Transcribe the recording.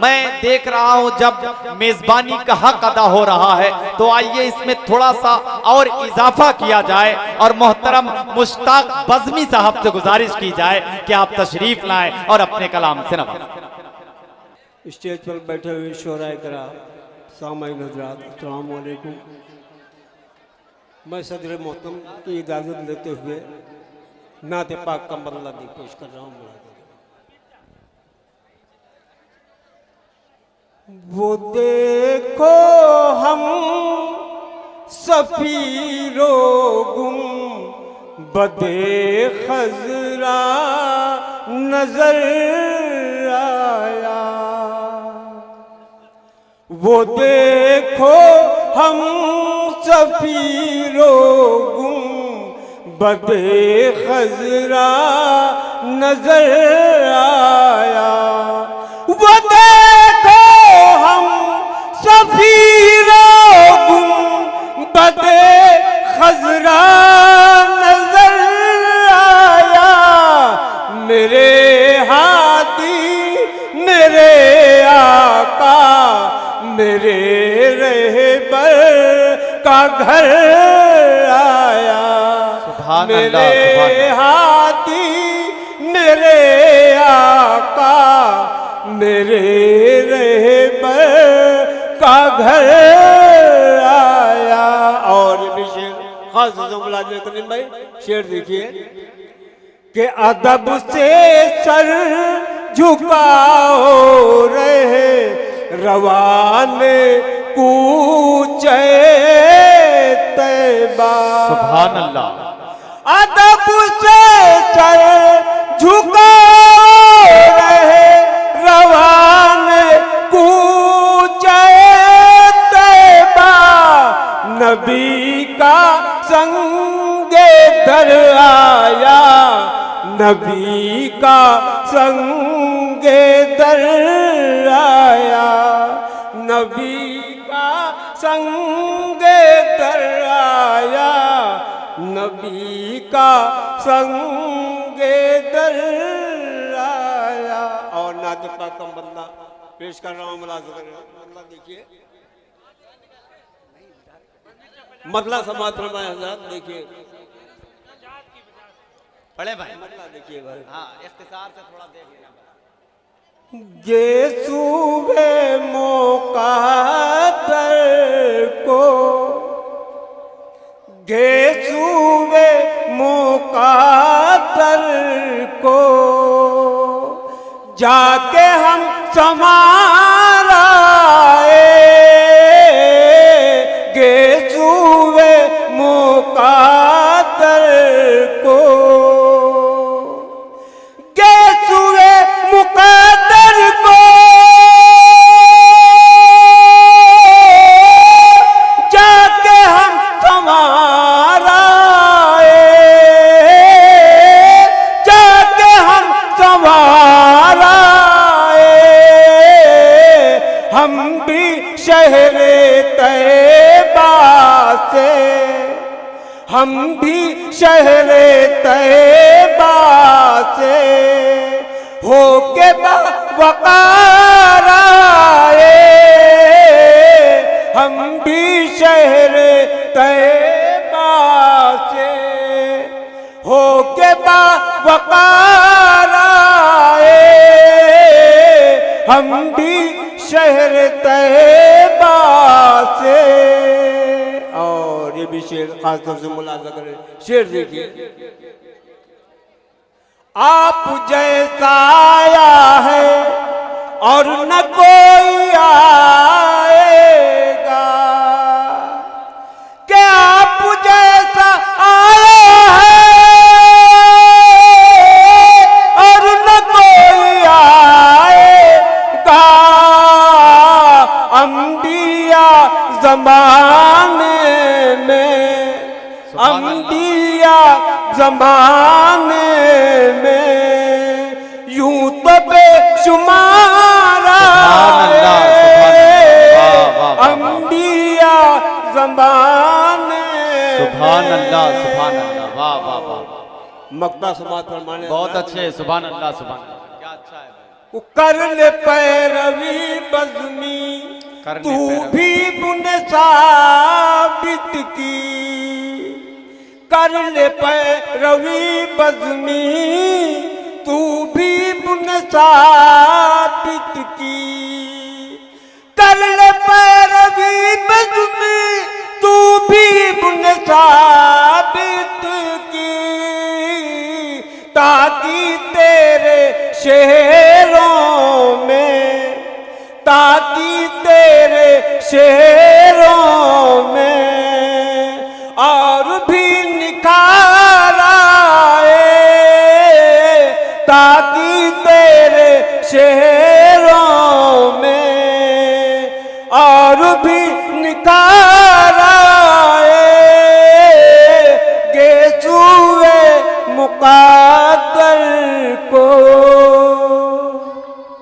मैं देख रहा हूं जब मेजबानी का हक अदा हो रहा है तो आइए इसमें थोड़ा सा और इजाफा किया जाए और मोहतरम मुश्ताक बज़मी साहब से गुजारिश की जाए कि आप तशरीफ लाएं और अपने कलाम से नवाजें। स्टेज पर बैठे हुए शोराए कराम, सामाईन हज़रात, अस्सलाम वालेकुम। मैं सदर मोहतरम की इजाज़त लेते हुए नाते पाक का मरला भी पेश कर रहा हूँ। वो देखो हम सफीरो गुम बदे खजरा नजर आया। वो देखो हम सफीरो गुम बदे खजरा नजर आया। वो देखो हम सफीरो गुम बदे खजरा नजर आया। मेरे हादी मेरे आका मेरे रहबर का घर आया। मेरे हादी मेरे आका मेरे रहबर का घर आया। और भी शेर खास मुलाजिम करीम भाई, शेर देखिए कि अदब से सर झुकाओ रहे रवाने कूचे तैबा। सुभान अल्लाह। अदब से सर झुकाओ रहे रवाने कूचे तैबा। नबी का संगे दर आया, नबी का संगे दर आया। नबी का संगे दर आया, नबी का संगे दर आया। और नाते पाक का बंदा पेश कर रहा हूँ, मुलाज़ा देखिए, मतला समात फरमाए हज़रात। देखिए पढ़े भाई, मतला देखिए भाई। हाँ, इख्तिसार से थोड़ा देख लेना। ये सूबे मुक़द्दर को, ये सूबे मुक़द्दर को जाके हम समाराए। ये सूबे मुक़द्दर को, ये सूबे मुक़द्दर को जाके हम समाराए। जाके हम समाराए। हम भी शहरे तैबा से, हम भी शहरे तैबा से होके वक़ार आए। हम भी शहरे तैबा से होके वक़ार आए। हम भी शहर तैबा से। और ये भी शेर खास तौर से मुलाज़ा करें, शेर देखिए, आप जैसा आया है और न कोई आएगा। कि आप जैसा आया है और न कोई आएगा। अंबिया ज़माने में, अंबिया ज़माने में यूं तो बेशुमार अंबिया ज़माने। सुभान अल्लाह, सुभान अल्लाह, वाह वाह वाह। मक्ता समात फरमाने, बहुत अच्छे, सुभान अल्लाह, सुभान अल्लाह, क्या अच्छा है। कर ले पैरवी बज़मी कर ले तू पैरवी। भी बुन साबित की, कर ले पैरवी बज़मी तू भी बुन साबित की, कर ले पैरवी बज़मी तू भी बुन साबित की, ताकि तेरे शेरों में, ताकि तेरे शेरों में और भी निखार आए, ताकि तेरे शेरों में और भी निखार